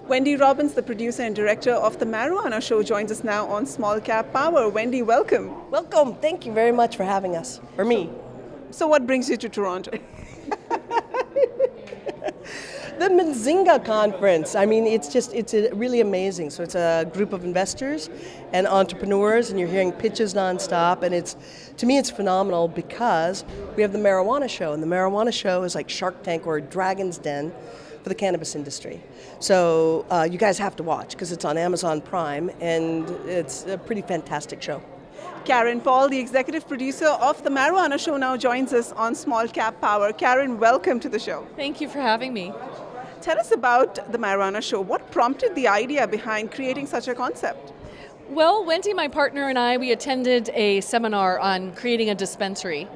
Wendy Robbins, the producer and director of The Marijuana Show, joins us now on SmallCapPower. Wendy, welcome. Welcome. Thank you very much for having us, or me. So what brings you to Toronto? The Benzinga Conference. I mean, it's really amazing. So it's a group of investors and entrepreneurs, and you're hearing pitches nonstop. And to me, it's phenomenal because we have the Marijuana Show, and the Marijuana Show is like Shark Tank or Dragon's Den for the cannabis industry. So you guys have to watch because it's on Amazon Prime, and it's a pretty fantastic show. Karen Paull, the executive producer of The Marijuana Show, now joins us on SmallCapPower. Karen, welcome to the show. Thank you for having me. Tell us about The Marijuana Show. What prompted the idea behind creating such a concept? Well, Wendy, my partner, and I, we attended a seminar on creating a dispensary.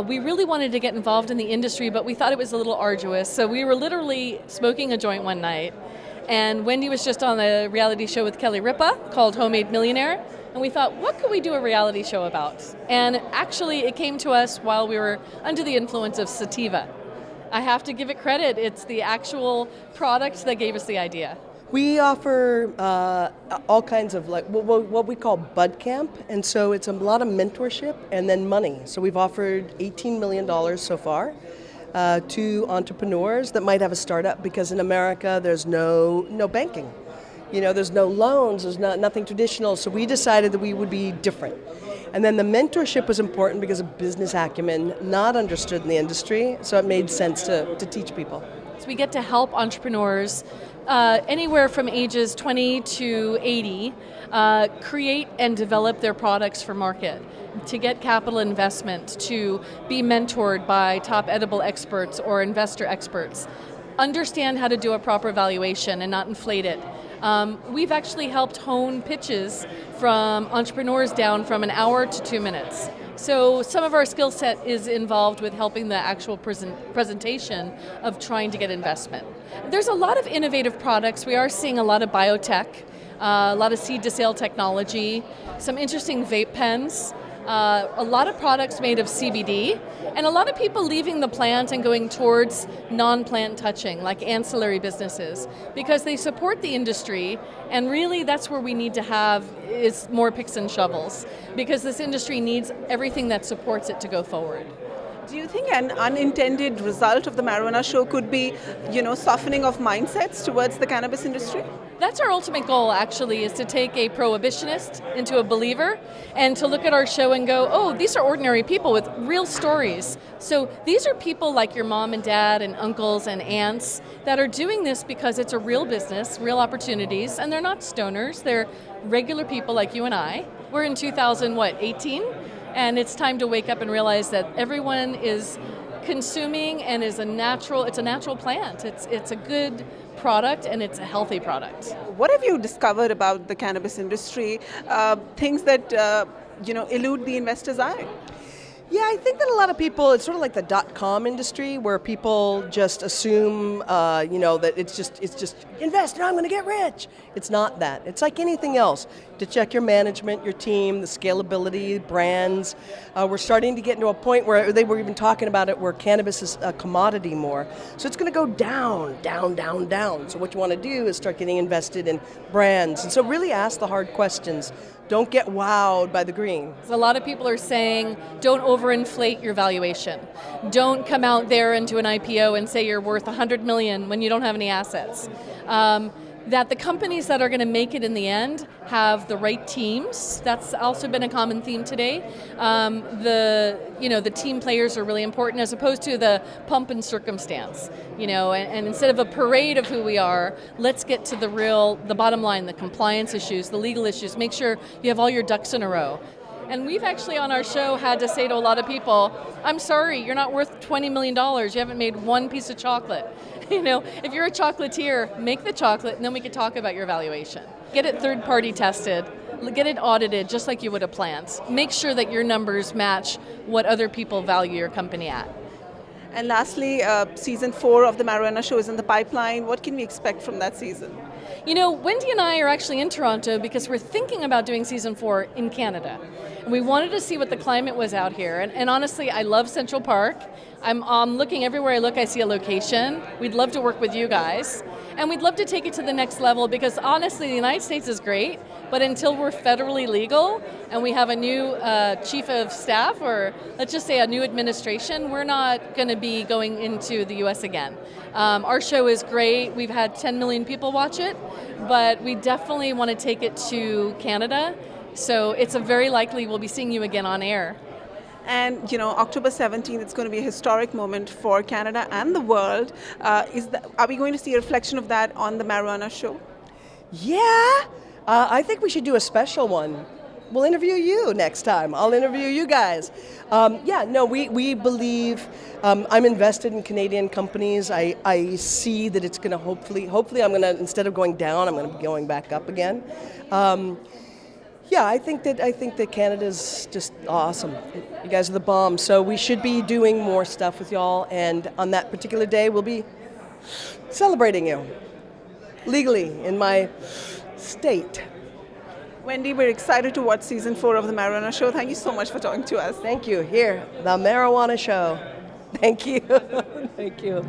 We really wanted to get involved in the industry, but we thought it was a little arduous, so we were literally smoking a joint one night, and Wendy was just on a reality show with Kelly Ripa called Homemade Millionaire, and we thought, what could we do a reality show about? And actually, it came to us while we were under the influence of sativa. I have to give it credit. It's the actual product that gave us the idea. We offer all kinds of what we call bud camp, and so it's a lot of mentorship and then money. So we've offered $18 million so far to entrepreneurs that might have a startup, because in America there's no banking. You know, there's no loans, there's nothing traditional, so we decided that we would be different. And then the mentorship was important because of business acumen, not understood in the industry, so it made sense to teach people. So we get to help entrepreneurs anywhere from ages 20 to 80 create and develop their products for market, to get capital investment, to be mentored by top edible experts or investor experts, understand how to do a proper valuation and not inflate it. We've actually helped hone pitches from entrepreneurs down from an hour to 2 minutes. So some of our skill set is involved with helping the actual presentation of trying to get investment. There's a lot of innovative products. We are seeing a lot of biotech, a lot of seed to sale technology, some interesting vape pens, a lot of products made of CBD, and a lot of people leaving the plant and going towards non-plant touching, like ancillary businesses, because they support the industry, and really that's where we need to have is more picks and shovels, because this industry needs everything that supports it to go forward. Do you think an unintended result of The Marijuana Show could be, softening of mindsets towards the cannabis industry? That's our ultimate goal, actually, is to take a prohibitionist into a believer and to look at our show and go, oh, these are ordinary people with real stories. So these are people like your mom and dad and uncles and aunts that are doing this because it's a real business, real opportunities, and they're not stoners, they're regular people like you and I. We're in 2018? And it's time to wake up and realize that everyone is consuming and it's a natural plant. It's a good product and it's a healthy product. What have you discovered about the cannabis industry, things that elude the investor's eye? Yeah, I think that a lot of people, it's sort of like the .com industry where people just assume, that it's just invest and I'm going to get rich. It's not that. It's like anything else. To check your management, your team, the scalability, brands. We're starting to get into a point where they were even talking about it where cannabis is a commodity more. So it's going to go down, down, down, down. So what you want to do is start getting invested in brands. And so really ask the hard questions. Don't get wowed by the green. A lot of people are saying, don't overinflate your valuation. Don't come out there into an IPO and say you're worth $100 million when you don't have any assets. That the companies that are going to make it in the end have the right teams. That's also been a common theme today. The team players are really important as opposed to the pump and circumstance. And instead of a parade of who we are, let's get to the bottom line, the compliance issues, the legal issues. Make sure you have all your ducks in a row. And we've actually on our show had to say to a lot of people, I'm sorry, you're not worth $20 million. You haven't made one piece of chocolate. If you're a chocolatier, make the chocolate and then we can talk about your valuation. Get it third-party tested, get it audited just like you would a plant. Make sure that your numbers match what other people value your company at. And lastly, season 4 of The Marijuana Show is in the pipeline. What can we expect from that season? Wendy and I are actually in Toronto because we're thinking about doing season 4 in Canada. And we wanted to see what the climate was out here. And honestly, I love Central Park. I'm looking everywhere I look, I see a location. We'd love to work with you guys. And we'd love to take it to the next level because honestly, the United States is great, but until we're federally legal and we have a new chief of staff, or let's just say a new administration, we're not going to be going into the US again. Our show is great. We've had 10 million people watch it, but we definitely want to take it to Canada. So it's a very likely we'll be seeing you again on air. And October 17th, it's going to be a historic moment for Canada and the world. Are we going to see a reflection of that on the Marijuana Show? Yeah, I think we should do a special one. We'll interview you next time. I'll interview you guys. We believe, I'm invested in Canadian companies. I see that it's going to hopefully I'm going to, instead of going down, I'm going to be going back up again. I think that Canada's just awesome. You guys are the bomb. So we should be doing more stuff with y'all, and on that particular day, we'll be celebrating you legally in my state. Wendy, we're excited to watch season 4 of the Marijuana Show. Thank you so much for talking to us. Thank you. Here, the Marijuana Show. Thank you. Thank you.